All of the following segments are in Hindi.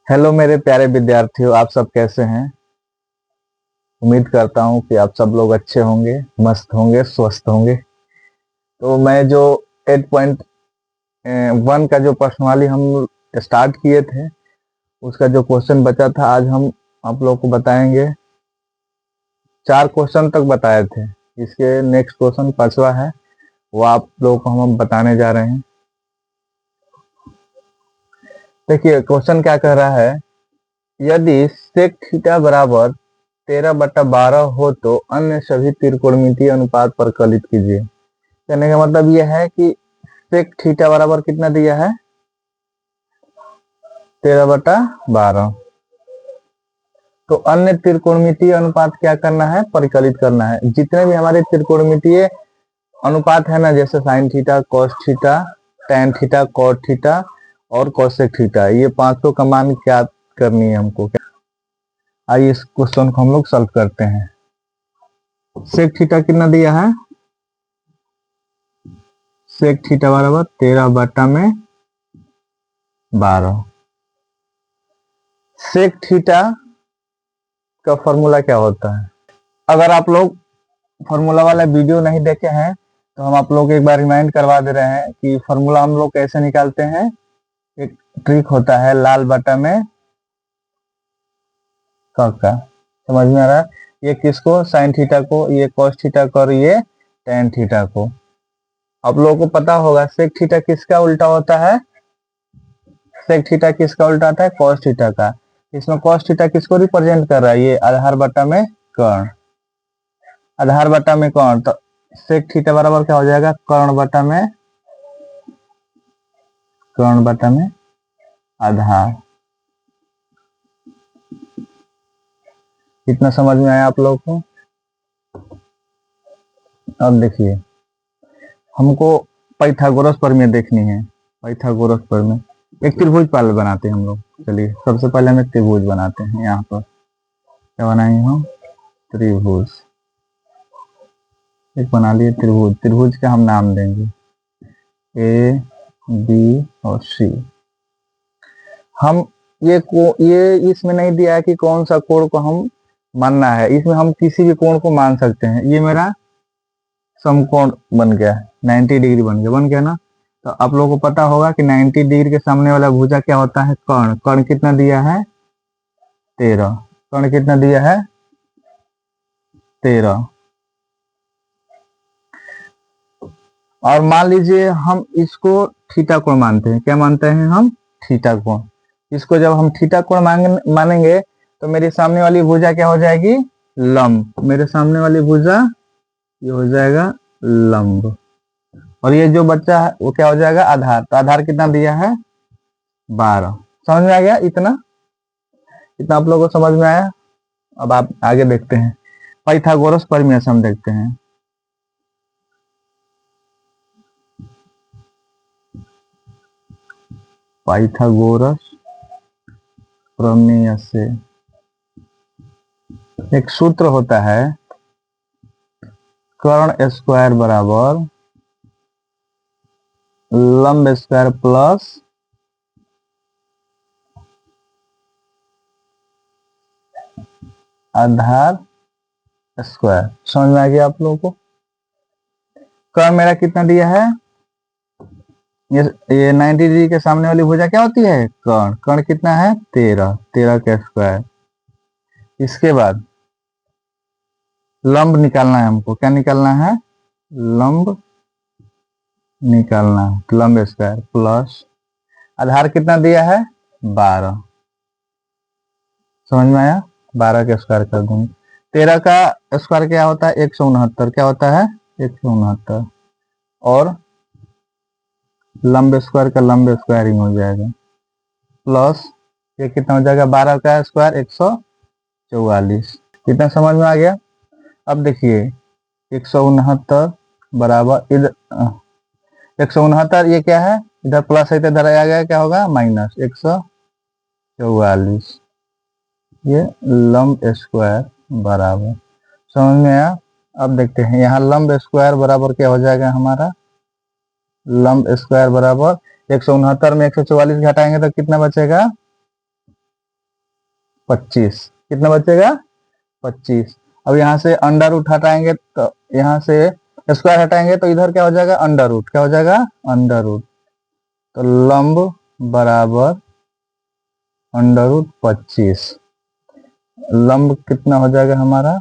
हेलो मेरे प्यारे विद्यार्थियों, आप सब कैसे हैं। उम्मीद करता हूं कि आप सब लोग अच्छे होंगे, मस्त होंगे, स्वस्थ होंगे। तो मैं जो 8.1 का जो प्रश्नावली हम स्टार्ट किए थे, उसका जो क्वेश्चन बचा था आज हम आप लोग को बताएंगे। 4 क्वेश्चन तक बताए थे। इसके नेक्स्ट क्वेश्चन 5वां है, वो आप लोगों को हम बताने जा रहे हैं। देखिए क्वेश्चन क्या कह रहा है, यदि सेक थीटा बराबर 13/12 हो तो अन्य सभी त्रिकोणमितीय अनुपात परिकलित कीजिए। कहने का मतलब यह है कि सेक थीटा बराबर कितना दिया है, 13/12। तो अन्य त्रिकोणमितीय अनुपात क्या करना है, परिकलित करना है। जितने भी हमारे त्रिकोणमितीय अनुपात है ना, जैसे sine theta, cos theta, tan theta, cot theta और कोसेक थीटा, ये पांचों का मान क्या करनी है हमको। आइए इस क्वेश्चन को हम लोग सॉल्व करते हैं। सेक थीटा कितना दिया है, सेक थीटा बराबर 13/12। सेक थीटा का फॉर्मूला क्या होता है। अगर आप लोग फॉर्मूला वाला वीडियो नहीं देखे हैं तो हम आप लोग एक बार रिमाइंड करवा दे रहे हैं कि फॉर्मूला हम लोग कैसे निकालते हैं। एक ट्रिक होता है, लाल बटा में का समझ में आ रहा है। ये किसको, साइन थीटा को, ये कॉस थीटा को और ये टैन थीटा को। आप लोगों को पता होगा सेक थीटा किसका उल्टा होता है, सेक थीटा किसका उल्टा आता है, कॉस थीटा का। इसमें कॉस थीटा किसको रिप्रेजेंट कर रहा है, ये आधार बटा में कर्ण, आधार बटा में कर्ण। तो सेक थीटा बराबर क्या हो जाएगा, कर्ण बटा में आधार। इतना समझ में आया आप लोग को। अब देखिए हमको पाइथागोरस प्रमेय देखनी है। पाइथागोरस प्रमेय, एक त्रिभुज पहले बनाते हैं हम लोग। चलिए सबसे पहले हम एक त्रिभुज बनाते हैं। यहाँ पर क्या बनाएंगे हम, त्रिभुज। एक बना लिए त्रिभुज, त्रिभुज का हम नाम देंगे ए, बी और सी। हम ये इसमें नहीं दिया है कि कौन सा कोण को हम मानना है, इसमें हम किसी भी कोण को मान सकते हैं। ये मेरा समकोण बन गया, 90 डिग्री बन गया ना। तो आप लोगों को पता होगा कि 90 डिग्री के सामने वाला भुजा क्या होता है, कर्ण। कर्ण कितना दिया है, 13। कर्ण कितना दिया है, 13। और मान लीजिए हम इसको थीटा कोण मानते हैं। क्या मानते हैं हम, थीटा कोण। इसको जब हम थीटा कोण मानेंगे तो मेरे सामने वाली भुजा क्या हो जाएगी, लंब। मेरे सामने वाली भुजा ये हो जाएगा लंब, और ये जो बच्चा है वो क्या हो जाएगा, आधार। तो आधार कितना दिया है, 12। समझ में आ गया। इतना इतना आप लोगों को समझ में आया। अब आप आगे देखते हैं, पाइथागोरस प्रमेय हम देखते हैं। पाइथागोरस प्रमेय से एक सूत्र होता है, कर्ण स्क्वायर बराबर लंब स्क्वायर प्लस आधार स्क्वायर। समझ में आ गया आप लोगों को। कर्ण मेरा कितना दिया है, ये 90 डिग्री के सामने वाली भुजा क्या होती है, कर्ण। कर्ण कितना है, 13। 13 का स्क्वायर। इसके बाद लंब निकालना है हमको। क्या निकालना है, लंब निकालना है। लंब स्क्वायर प्लस आधार कितना दिया है, 12। समझ में आया। 12 का स्क्वायर कर दूंगी। 13 का स्क्वायर क्या होता है, 169। क्या होता है, 169। और लंब स्क्वायर का लंब स्क्वायर ही हो जाएगा, प्लस ये कितना हो जाएगा, 12 का स्क्वायर 144। कितना समझ में आ गया। अब देखिए 169 बराबर इधर 169, ये क्या है, इधर प्लस है तो इधर आ गया, क्या होगा, माइनस 144। ये लंब स्क्वायर बराबर, समझ में आया। अब देखते हैं यहाँ लंब स्क्वायर बराबर क्या हो जाएगा हमारा, लंब स्क्वायर बराबर 169 में 144 घटाएंगे तो कितना बचेगा, 25। कितना बचेगा? 25। अब यहाँ से अंडर रूट हटाएंगे तो यहाँ से स्क्वायर हटाएंगे तो इधर क्या हो जाएगा? Under root. क्या हो जाएगा? Under root. तो लंब बराबर अंडर रूट 25। लंब कितना हो जाएगा हमारा?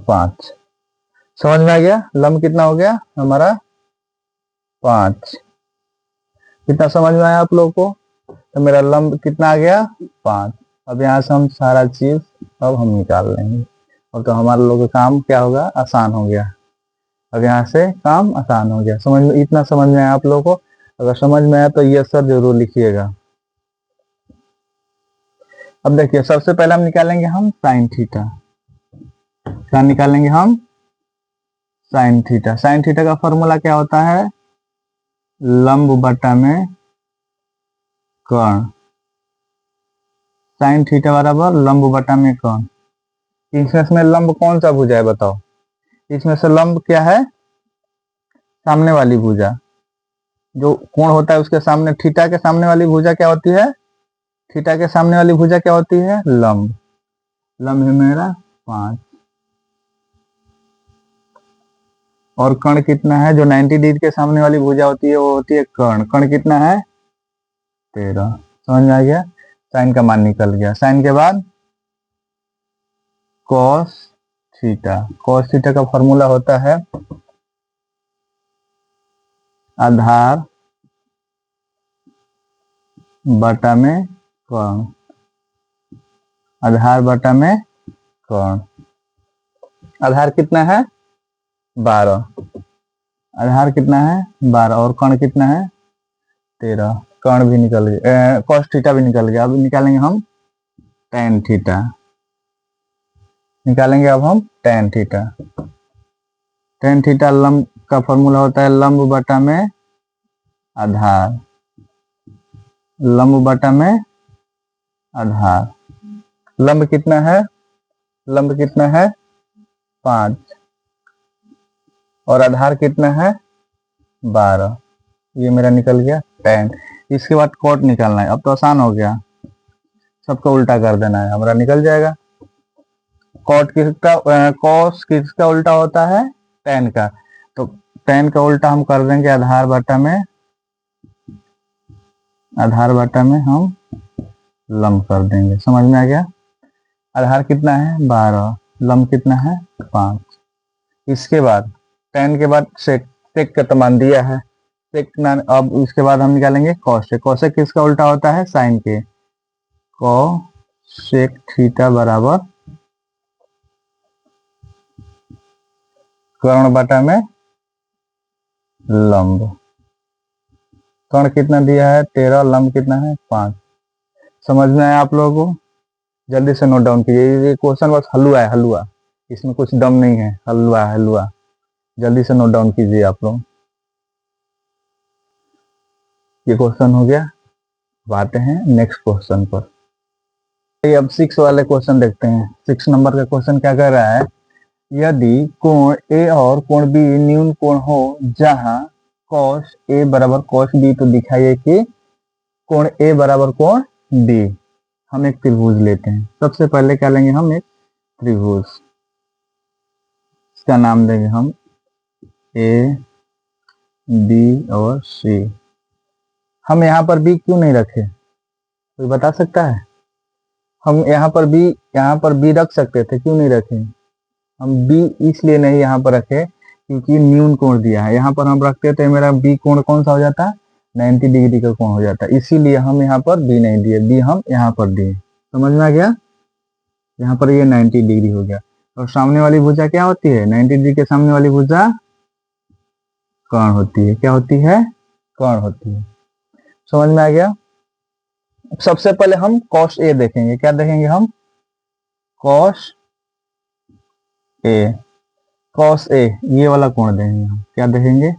5। समझ में आ गया? लंब कितना हो गया हमारा? 5। कितना समझ में आया आप लोगों को? तो मेरा लंब कितना आ गया? 5। अब यहाँ से हम सारा चीज अब हम निकाल लेंगे। अब तो हमारे लोगों का काम क्या होगा? आसान हो गया। अब यहाँ से काम आसान हो गया। समझ में, इतना समझ में आया आप लोगों को? अगर समझ में आया तो ये सर जरूर लिखिएगा। अब देखिए, सबसे पहले हम निकालेंगे हम साइन थीटा। क्या निकालेंगे हम? Sine theta. साइन थीटा का फॉर्मूला क्या होता है? लंब बटा में कर्ण। साइन थीटा बराबर लंब बटा में कर्ण। इसमें लंब कौन सा भुजा है बताओ? इसमें से लंब क्या है? सामने वाली भुजा। जो कोण होता है उसके सामने, थीटा के सामने वाली भुजा क्या होती है? थीटा के सामने वाली भुजा क्या होती है? लंब। लंब है मेरा 5। और कर्ण कितना है? जो 90 डिग्री के सामने वाली भुजा होती है वो होती है कर्ण। कर्ण कितना है? 13। समझ में आ गया? साइन का मान निकल गया। साइन के बाद कॉस थीटा। कॉस थीटा का फॉर्मूला होता है आधार बटा में कर्ण। आधार बटा में कर्ण। आधार कितना है? 12। आधार कितना है? 12। और कर्ण कितना है? 13। कर्ण भी निकल गया, कॉस थीटा भी निकल गया। अब निकालेंगे हम टेन थीटा। निकालेंगे अब हम टेन थीटा। टेन थीटा लंब का फॉर्मूला होता है लंब बटा में आधार। लंब बटा में आधार। लंब कितना है? लंब कितना है? 5। और आधार कितना है? 12। ये मेरा निकल गया 10। इसके बाद कॉट निकालना है। अब तो आसान हो गया, सबको उल्टा कर देना है, हमारा निकल जाएगा। कॉट किसका, कॉस किसका उल्टा होता है? टेन का। तो टेन का उल्टा हम कर देंगे आधार बटा में, आधार बटा में हम लंब कर देंगे। समझ में आ गया? आधार कितना है? 12। लंब कितना है? 5। इसके बाद टेन के बाद सेक, सेक का तो मान दिया है सेक ना। अब इसके बाद हम निकालेंगे कॉसेक। कॉसेक किसका उल्टा होता है? साइन के। कॉसेक थीटा बराबर कर्ण बटा में लंब। कर्ण कितना दिया है? 13। लंब कितना है? 5। समझ में आया आप लोगों को? जल्दी से नोट डाउन कीजिए। ये क्वेश्चन बस हलवा है, हलवा। इसमें कुछ दम नहीं है, हलवा हलवा। जल्दी से नोट डाउन कीजिए आप लोग। ये क्वेश्चन हो गया। अब आते हैं नेक्स्ट क्वेश्चन पर। अब 6 वाले क्वेश्चन देखते हैं। 6 नंबर का क्वेश्चन क्या कर रहा है? यदि कोण ए और कोण बी न्यून कोण हो जहां cos ए बराबर cos बी, तो दिखाइए कि कोण ए बराबर कोण बी। हम एक त्रिभुज लेते हैं। सबसे पहले क्या लेंगे? हम एक त्रिभुज। इसका नाम देंगे हम ए, बी और सी। हम यहाँ पर बी क्यों नहीं रखे? कोई बता सकता है? हम यहाँ पर बी रख सकते थे, क्यों नहीं रखे? हम बी इसलिए नहीं यहाँ पर रखे क्योंकि न्यून कोण दिया है। यहाँ पर हम रखते थे मेरा बी कोण कौन सा हो जाता? 90 डिग्री का कोण हो जाता। इसीलिए हम यहाँ पर बी नहीं दिए, बी हम यहाँ पर दिए। समझ में आ गया? यहाँ पर ये 90 डिग्री हो गया। और सामने वाली भुजा क्या होती है? 90 डिग्री के सामने वाली भुजा कर्ण होती है। क्या होती है? कर्ण होती है। समझ में आ गया? सबसे पहले हम cos ए देखेंगे। क्या देखेंगे हम? cos ए। cos ए ये वाला कोण देंगे हम। क्या देखेंगे?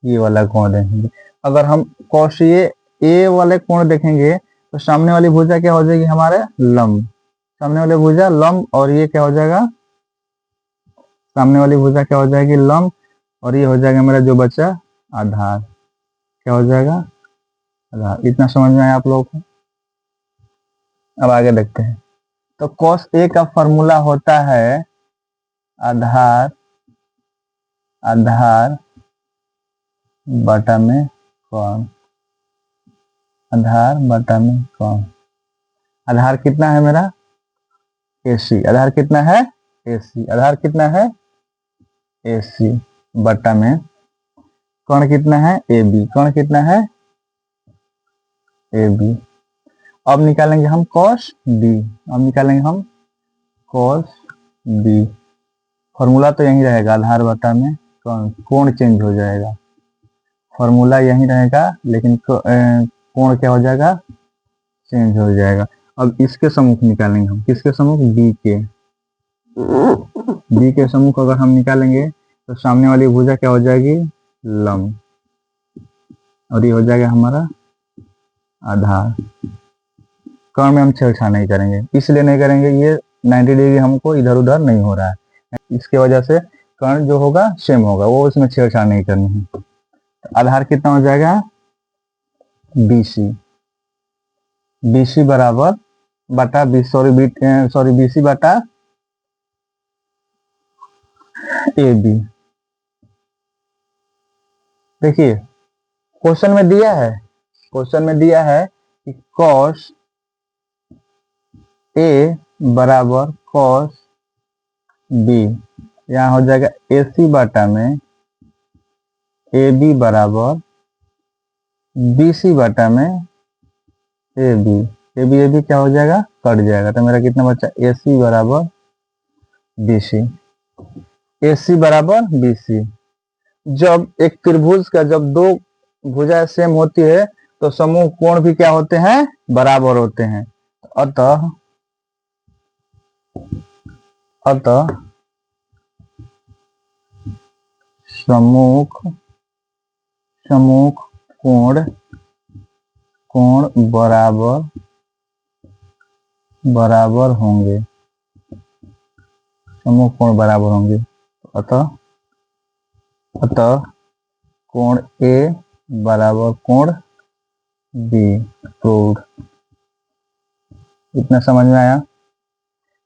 ये वाला कोण देखेंगे। अगर हम cos ए वाले कोण देखेंगे तो सामने वाली भुजा क्या हो जाएगी? हमारे लंब। सामने वाली भुजा लंब, और ये क्या हो जाएगा? सामने वाली भुजा क्या हो जाएगी? लंब। और ये हो जाएगा मेरा जो बचा आधार। क्या हो जाएगा? आधार। इतना समझ में आया आप लोगों को? अब आगे देखते हैं। तो cos A का फॉर्मूला होता है आधार बटा में कौन, आधार बटा में कौन। आधार कितना है मेरा AC, आधार कितना है AC, आधार कितना है AC बटा में कौन कितना है AB, कौन कितना है AB। अब निकालेंगे हम cos B, अब निकालेंगे हम cos B। फॉर्मूला तो यही रहेगा, आधार बटा में कौन, कोण चेंज हो जाएगा, फॉर्मूला यही रहेगा लेकिन कोण क्या हो जाएगा, चेंज हो जाएगा। अब इसके सम्मुख निकालेंगे हम, किसके सम्मुख, B के सम्मुख अगर हम निकालेंगे तो सामने वाली भुजा क्या हो जाएगी, लंब, और ये हो जाएगा हमारा आधार। कर्ण में हम छेड़छाड़ नहीं करेंगे, इसलिए नहीं करेंगे, ये 90 डिग्री हमको इधर उधर नहीं हो रहा है, इसके वजह से कर्ण जो होगा सेम होगा, वो उसमें छेड़छाड़ नहीं करनी है। तो आधार कितना हो जाएगा BC बराबर बटा BC बटा AB। देखिए क्वेश्चन में दिया है कि cos A बराबर cos B, यहाँ हो जाएगा AC बटा में AB बराबर BC बटा में AB क्या हो जाएगा, कट जाएगा, तो मेरा कितना बचा AC बराबर BC। जब एक त्रिभुज का जब दो भुजा सेम होती है तो समूह कोण भी क्या होते हैं, बराबर होते हैं। अतः सम्मुख कोण बराबर होंगे, सम्मुख कोण बराबर होंगे। अतः कोण A बराबर कोण B प्रूव्ड। इतना समझ में आया,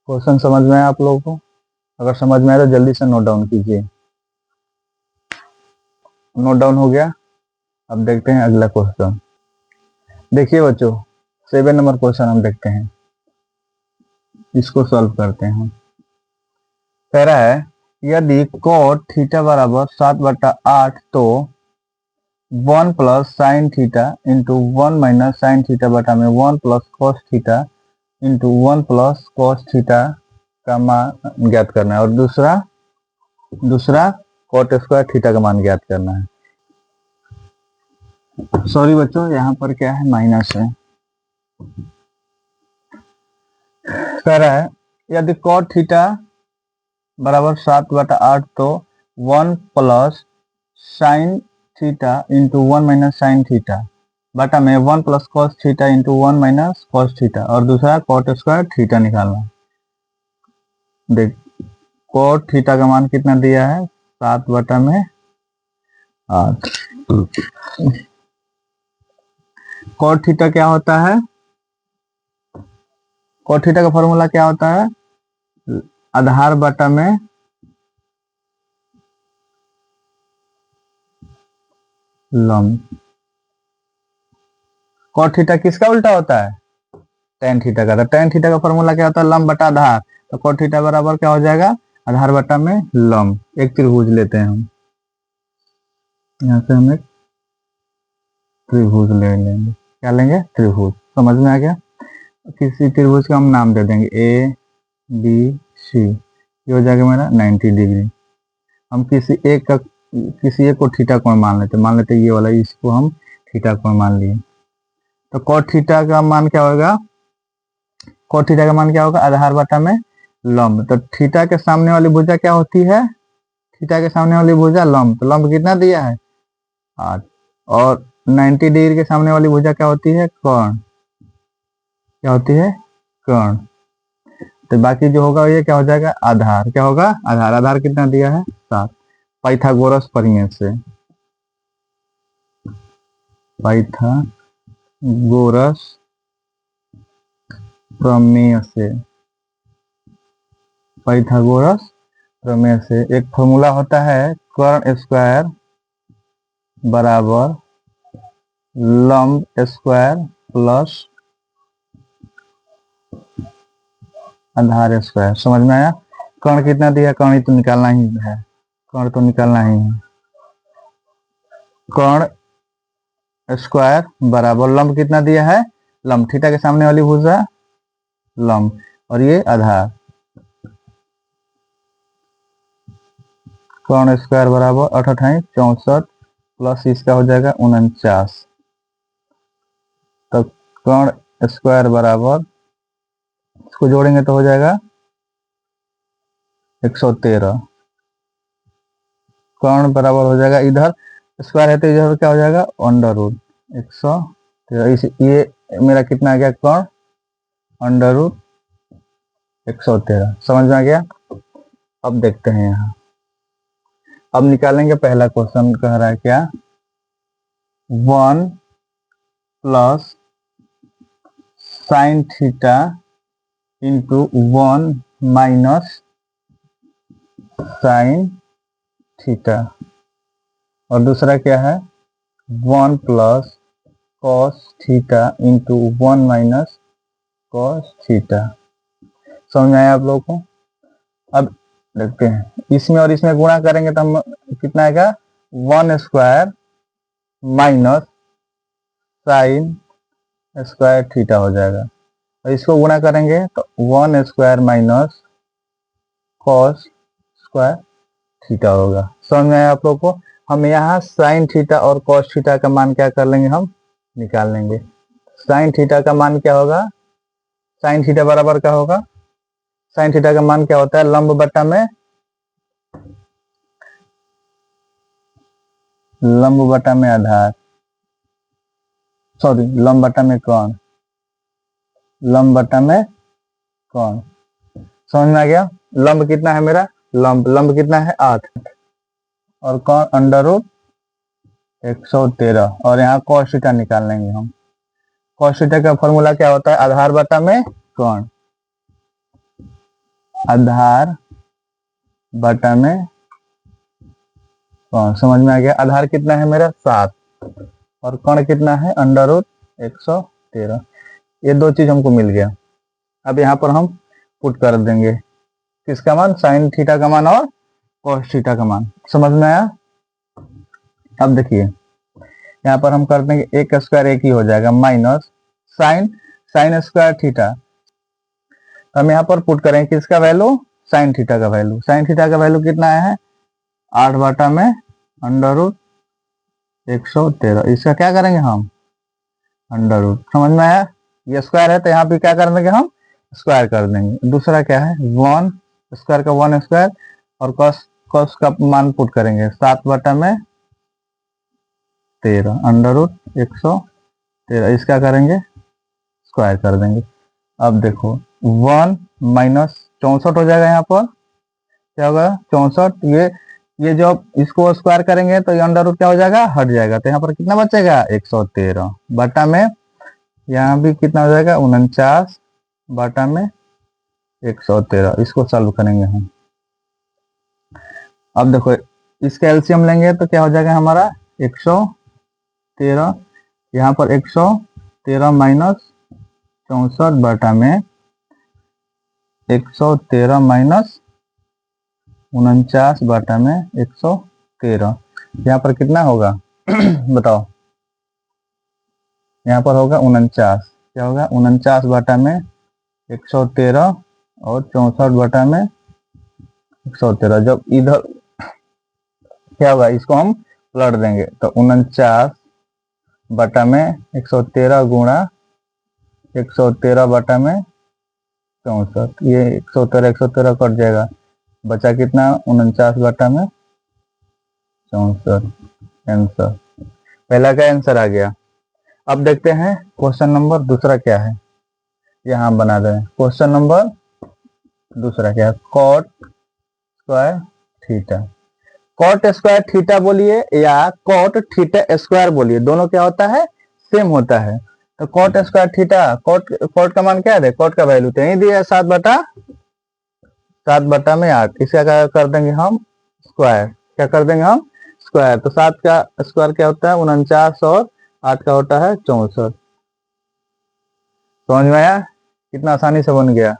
क्वेश्चन समझ में आया आप लोगों को? अगर समझ में आया तो जल्दी से नोट डाउन कीजिए। नोट डाउन हो गया? अब देखते हैं अगला क्वेश्चन। देखिए बच्चों 7 नंबर क्वेश्चन हम देखते हैं, इसको सॉल्व करते हैं। कह रहा है यदि cot थीटा बराबर 7/8 तो 1 plus sine theta into 1 minus sine theta बटा में 1 plus cos theta into 1 plus cos theta का मान ज्ञात करना है, और दूसरा कॉट स्क्वायर थीटा का मान ज्ञात करना है। सॉरी बच्चों यहाँ पर क्या है, माइनस है। कह रहा है यदि कॉट थीटा बराबर 7/8 तो 1 plus sine theta into 1 minus sine theta बटा में 1 plus cos theta into 1 minus cos theta, और दूसरा कॉट स्क्वायर थीटा निकालना। देख कॉट थीटा का मान कितना दिया है, 7/8। कॉट थीटा क्या होता है, कॉट थीटा का फॉर्मूला क्या होता है, आधार बटा में लंब। कॉट थीटा किसका उल्टा होता है, टेन थीटा का। तो टेन थीटा का फॉर्मूला क्या होता है, लंब बटा आधार। तो कॉट थीटा बराबर क्या हो जाएगा, आधार बटा में लंब। एक त्रिभुज लेते हैं हम, यहाँ से हम एक त्रिभुज ले लेंगे। क्या लेंगे, त्रिभुज। समझ में आ गया? किसी त्रिभुज का हम नाम दे देंगे ABC, ये हो जाएगा मेरा 90 डिग्री। हम किसी एक को थीटा कोण मान लेते ये वाला, इसको हम थीटा कोण मान लिए। तो कॉट थीटा का मान क्या होगा, कॉट थीटा का मान क्या होगा, आधार बटा में लंब। तो थीटा के सामने वाली भुजा क्या होती है, थीटा के सामने वाली भुजा लंब। तो लंब कितना दिया है 8, और 90 डिग्री के सामने वाली भुजा क्या होती है, कर्ण। क्या होती है, कर्ण। तो बाकी जो होगा ये क्या हो जाएगा, आधार। क्या होगा, आधार। आधार कितना दिया है 7। पाइथागोरस प्रमेय से, पाइथागोरस प्रमेय से, पाइथागोरस प्रमेय से एक फॉर्मूला होता है कर्ण स्क्वायर बराबर लंब स्क्वायर प्लस आधार स्क्वायर। समझ में आया? कर्ण कितना दिया, कर्ण ही तो निकालना ही है, कर्ण तो निकालना ही है। कर्ण स्क्वायर बराबर लंब कितना दिया है, लंब थीटा के सामने वाली भुजा लंब, और ये आधार। कर्ण स्क्वायर बराबर 8 64 प्लस इसका हो जाएगा 49। तो कर्ण स्क्वायर बराबर, इसको जोड़ेंगे तो हो जाएगा 113। कर्ण बराबर हो जाएगा, इधर स्क्वायर है तो इधर क्या हो जाएगा अंडर रूट 113। ये मेरा कितना आ गया, कर्ण अंडर रूट 113। समझ में आ गया? अब देखते हैं यहाँ, अब निकालेंगे। पहला क्वेश्चन कह रहा है क्या, 1 plus sine theta into 1 minus sine theta, और दूसरा क्या है 1 plus cos theta into 1 minus cos theta. समझ में आया आप लोगों को? अब देखते हैं, इसमें और इसमें गुणा करेंगे तो हम कितना आएगा 1 square minus sine square theta हो जाएगा, और इसको गुणा करेंगे तो 1 square minus cos square theta होगा। समझ में आया आप लोग को? हम यहाँ साइन थीटा और कॉस थीटा का मान क्या कर लेंगे, हम निकाल लेंगे। साइन थीटा का मान क्या होगा, साइन थीटा बराबर क्या होगा, साइन थीटा का मान क्या होता है, लंब बटा में आधार, सॉरी लंब बटा में कौन, लंब बटा में कौन। समझ में आ गया? लंब कितना है मेरा, लंब कितना है 8, और कौन अंडर रूट 113, और यहाँ कॉस थीटा निकाल लेंगे हम। कॉस थीटा का फॉर्मूला क्या होता है, आधार बटा में कौन, आधार बटा में कौन। समझ में आ गया? आधार कितना है मेरा 7, और कौन कितना है अंडर रूट 113। ये दो चीज हमको मिल गया। अब यहाँ पर हम पुट कर देंगे किसका मान, साइन थीटा का मान और कॉस थीटा का मान। समझ में आया? अब देखिए यहाँ पर हम कर देंगे एक स्क्वायर एक ही हो जाएगा माइनस साइन स्क्वायर थीटा। हम यहाँ पर पुट करेंगे किसका वैल्यू, साइन थीटा का वैल्यू। साइन थीटा का वैल्यू कितना है 8 बटा में अंडर रूट 113। इसका क्या करेंगे हम अंडर रूट। समझ में आया? ये स्क्वायर है तो यहाँ पे क्या कर देंगे हम स्क्वायर कर देंगे। दूसरा क्या है 1 स्क्वायर का 1 स्क्वायर, और कॉस का मान पुट करेंगे 7 बटा में 13 अंडर रूट 113। इसका करेंगे स्क्वायर कर देंगे। अब देखो 1 माइनस 64 हो जाएगा, यहाँ पर क्या होगा 64। ये जब इसको स्क्वायर करेंगे तो ये अंडर रूट क्या हो जाएगा हट जाएगा, तो यहाँ पर कितना बचेगा 113 बटा में, यहाँ भी कितना हो जाएगा 49 बटा में 113। इसको सॉल्व करेंगे हम। अब देखो इसका एलसीएम लेंगे तो क्या हो जाएगा हमारा 113, यहाँ पर 113 माइनस 64 बटा में 113 माइनस 49 बटा में 113। यहाँ पर कितना होगा बताओ, यहाँ पर होगा 49, क्या होगा 49 बटा में 113 और 64 बटा में 113। जब इधर क्या होगा इसको हम पलट देंगे तो 49 बटा में 113 गुणा 113 बटा में 64। ये 113 कट जाएगा, बचा कितना 49 बटा में 64। आंसर पहला का आंसर आ गया। अब देखते हैं क्वेश्चन नंबर दूसरा क्या है, यहाँ बना दें। क्वेश्चन नंबर दूसरा क्या है, cot square theta. Cot square theta बोलिए या कॉट थीटा स्क्वायर बोलिए, दोनों क्या होता है सेम होता है। तो cot square theta, cot cot का मान क्या है, कॉट का वैल्यू तो यही दिया है 7 बटा में 8। इसका क्या कर देंगे हम, स्क्वायर। क्या कर देंगे हम, स्क्वायर। तो 7 का स्क्वायर क्या होता है 49 और 8 का होता है 64। समझ में आया, कितना आसानी से बन गया।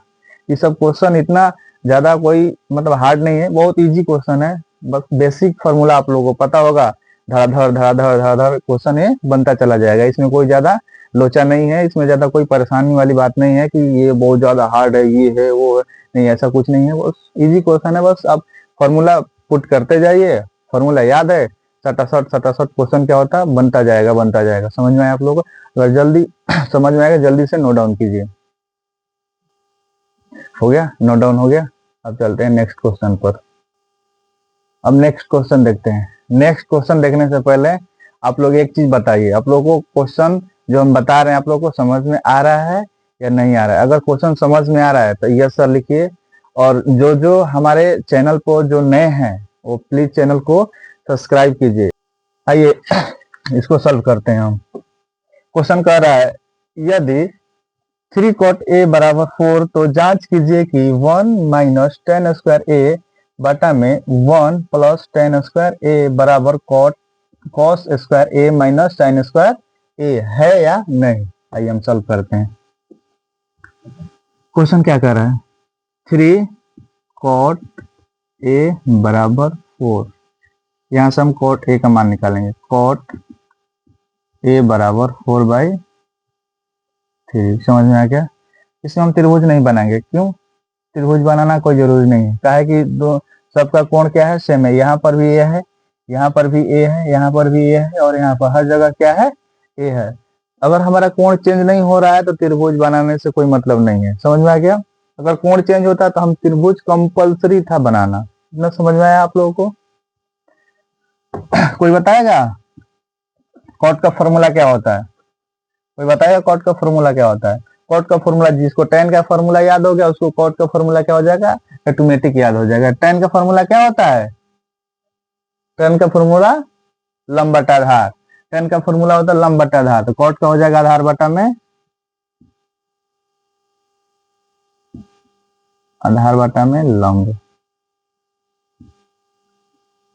ये सब क्वेश्चन इतना ज्यादा कोई मतलब हार्ड नहीं है, बहुत इजी क्वेश्चन है। बस बेसिक फार्मूला आप लोगों को पता होगा, धड़ाधड़ धड़ाधड़ धड़ाधड़ क्वेश्चन ये बनता चला जाएगा। इसमें कोई ज्यादा लोचा नहीं है, इसमें ज्यादा कोई परेशानी वाली बात नहीं है कि ये बहुत ज्यादा हार्ड है, ये है वो है, नहीं ऐसा कुछ नहीं है। बस इजी क्वेश्चन है, बस आप फॉर्मूला पुट करते जाइए, फॉर्मूला याद है, सटासट सटासट क्वेश्चन क्या होता है बनता जाएगा बनता जाएगा। समझ में आया आप लोगों को, अगर जल्दी समझ में आएगा जल्दी से नोट डाउन कीजिए। हो गया, नोट डाउन हो गया। अब चलते हैं नेक्स्ट क्वेश्चन पर। अब नेक्स्ट क्वेश्चन देखते हैं। नेक्स्ट क्वेश्चन देखने से पहले आप लोग एक चीज बताइए, आप लोगों को क्वेश्चन जो हम बता रहे हैं आप लोगों को समझ में आ रहा है या नहीं आ रहा है। अगर क्वेश्चन समझ में आ रहा है तो यस सर लिखिए, और जो जो हमारे चैनल पर जो नए हैं वो प्लीज चैनल को सब्सक्राइब कीजिए। आइए इसको सॉल्व करते हैं हम। क्वेश्चन कह रहा है यदि 3 cot a बराबर 4 तो जांच कीजिए कि 1 माइनस टेन स्क्वायर ए बटा में 1 प्लस टेन स्क्वायर ए बराबर कॉस स्क्वायर ए माइनस साइन स्क्वायर ए है या नहीं। आइए हम सॉल्व करते हैं। क्वेश्चन क्या कर रहा है, 3 cot a बराबर 4। यहां से हम cot a का मान निकालेंगे। cot a बराबर 4/3। समझ में आ गया। इसमें हम त्रिभुज नहीं बनाएंगे, क्यों, त्रिभुज बनाना कोई जरूरी नहीं है। क्या है कि दो सबका कोण क्या है, सेम है। यहाँ पर भी ए है, यहाँ पर भी ए है, यहाँ पर भी ए है, और यहाँ पर हर जगह क्या है, ए है। अगर हमारा कोण चेंज नहीं हो रहा है तो त्रिभुज बनाने से कोई मतलब नहीं है। समझ में आ गया। अगर कोण चेंज होता तो हम त्रिभुज कंपल्सरी था बनाना। इतना समझ में आया आप लोगों को। कोई बताएगा कॉट का फॉर्मूला क्या होता है, कोई बताएगा कॉट का फॉर्मूला क्या होता है। कॉट का फॉर्मूला, जिसको टेन का फॉर्मूला याद हो गया उसको कॉट का फॉर्मूला क्या हो जाएगा, ऑटोमेटिक याद हो जाएगा। टेन का फॉर्मूला क्या होता है, टेन का फॉर्मूला लंब बटा आधार। टेन का फॉर्मूला होता है लंब बटा आधार, तो कॉट का हो जाएगा आधार बटा में, आधार बटा में लंब,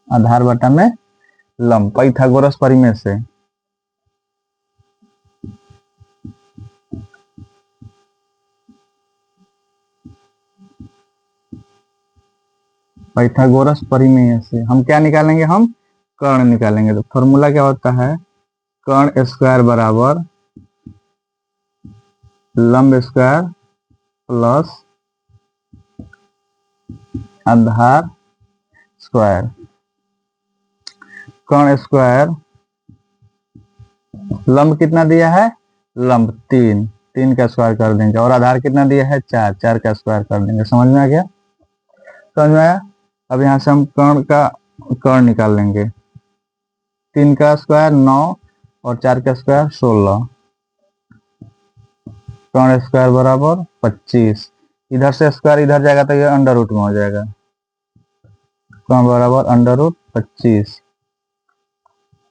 आधार बटा में लंब, पाइथागोरस परिमेय से। पाइथागोरस परिमेय से हम क्या निकालेंगे, हम कर्ण निकालेंगे। तो फॉर्मूला क्या होता है, कर्ण स्क्वायर बराबर लंब स्क्वायर प्लस आधार स्क्वायर। कर्ण स्क्वायर, लंब कितना दिया है, लंब 3, 3 का स्क्वायर कर देंगे, और आधार कितना दिया है 4, 4 का स्क्वायर कर देंगे। समझ में आ गया, समझ में आया। अब यहाँ से हम कर्ण का कर्ण निकाल लेंगे। 3 का स्क्वायर 9 और 4 का स्क्वायर 16। कर्ण स्क्वायर बराबर 25। इधर से स्क्वायर इधर जाएगा तो ये अंडर रूट में हो जाएगा। कर्ण बराबर अंडर रूट 25,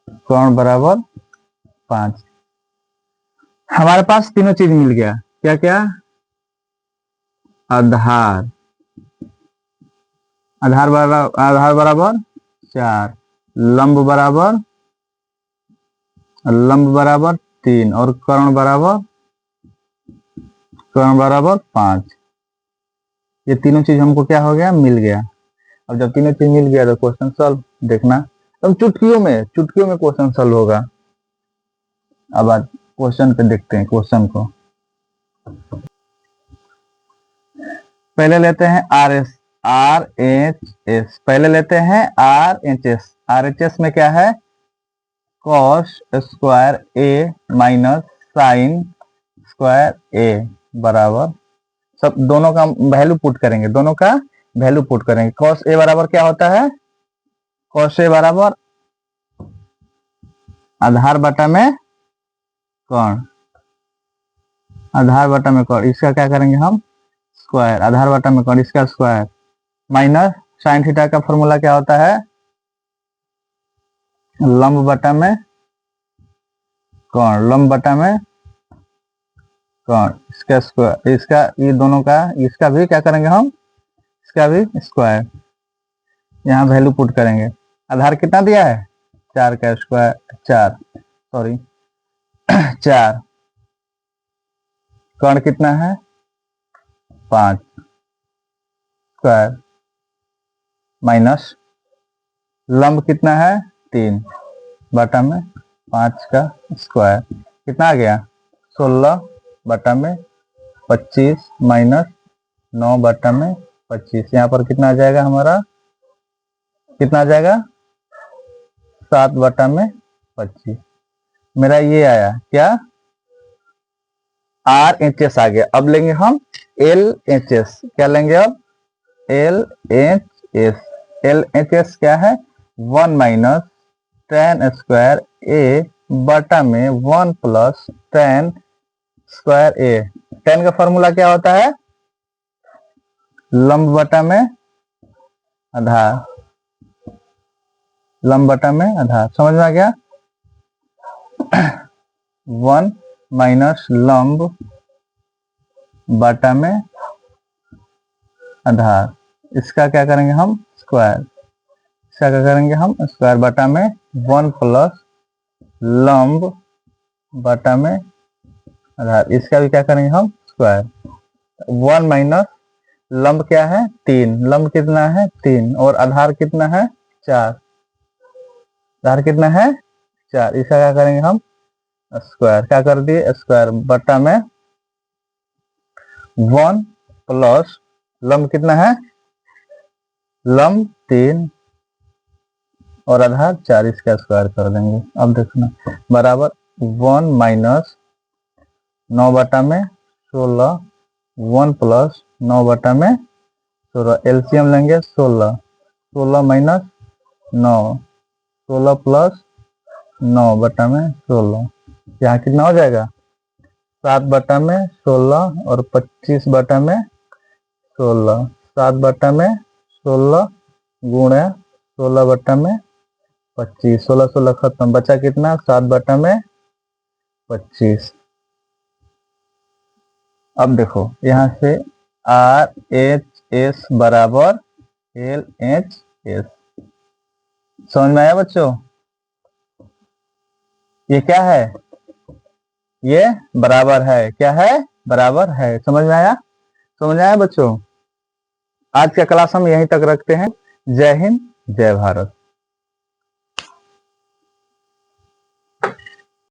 कर्ण बराबर 5। हमारे पास तीनों चीज मिल गया। क्या क्या, आधार, आधार बराबर 4, लंब बराबर 3 और कर्ण बराबर 5। ये तीनों चीज हमको क्या हो गया, मिल गया। अब जब तीनों चीज मिल गया तो क्वेश्चन सॉल्व। देखना तो चुटकियों में क्वेश्चन सॉल्व होगा। अब आज क्वेश्चन पे देखते हैं। क्वेश्चन को पहले लेते हैं RHS, पहले लेते हैं RHS। RHS में क्या है, कॉस स्क्वायर ए माइनस साइन स्क्वायर ए बराबर, सब दोनों का वैल्यू पुट करेंगे, दोनों का वैल्यू पुट करेंगे। कॉस ए बराबर क्या होता है, कॉस ए बराबर आधार बटा में कर्ण, आधार बटा में कर्ण, इसका क्या करेंगे हम स्क्वायर, आधार बटा में कर्ण इसका स्क्वायर, माइनस साइन थीटा का फॉर्मूला क्या होता है, लंब बटा में कर्ण, लंब बटा में कौन इसका स्क्वायर, इसका ये दोनों का, इसका भी क्या करेंगे हम, इसका भी स्क्वायर, यहाँ वैल्यू पुट करेंगे। आधार कितना दिया है, 4 का स्क्वायर, 4 सॉरी 4, कर्ण कितना है 5 स्क्वायर, माइनस लंब कितना है 3 बटा में 5 का स्क्वायर, कितना आ गया 16 बटा में 25 माइनस 9 बटा में 25, यहाँ पर कितना आ जाएगा हमारा, कितना आ जाएगा 7 बटा में 25। मेरा ये आया क्या, RHS आ गया। अब लेंगे हम LHS, क्या लेंगे अब, LHS। LHS क्या है, 1 माइनस tan स्क्वायर A बटा में 1 plus tan square A। tan का फॉर्मूला क्या होता है, लंब बटा में आधार, लंब बटा में आधार, समझ में आ गया। 1 माइनस लंब बटा में आधार, इसका क्या करेंगे हम स्क्वायर, इसका क्या करेंगे हम स्क्वायर बटा में 1 प्लस लंब बटा में आधार, इसका भी क्या करेंगे हम स्क्वायर। 1 माइनस लंब क्या है 3, लंब कितना है 3 और आधार कितना है 4, आधार कितना है 4, इसका क्या करेंगे हम स्क्वायर, क्या कर दिए स्क्वायर बटा में 1 प्लस लंब कितना है, लंब 3 और आधार 4, इसका स्क्वायर कर देंगे। अब देखना बराबर 1 माइनस 9 बटा में 16, 1 प्लस 9 बटा में 16, एलसीएम लेंगे 16, 16 माइनस 9, 16 प्लस 9 बटा में 16, यहाँ कितना हो जाएगा 7 बटा में 16 और 25 बटा में 16, 7 बटा में 16 गुणे 16 बटा में 25, 16 16 खत्म, बचा कितना 7 बटा में 25। अब देखो यहाँ से RHS बराबर LHS, समझ में आया बच्चों, ये क्या है, ये बराबर है, क्या है बराबर है, समझ में आया, समझ में आया बच्चों। आज का क्लास हम यहीं तक रखते हैं। जय हिंद जय भारत।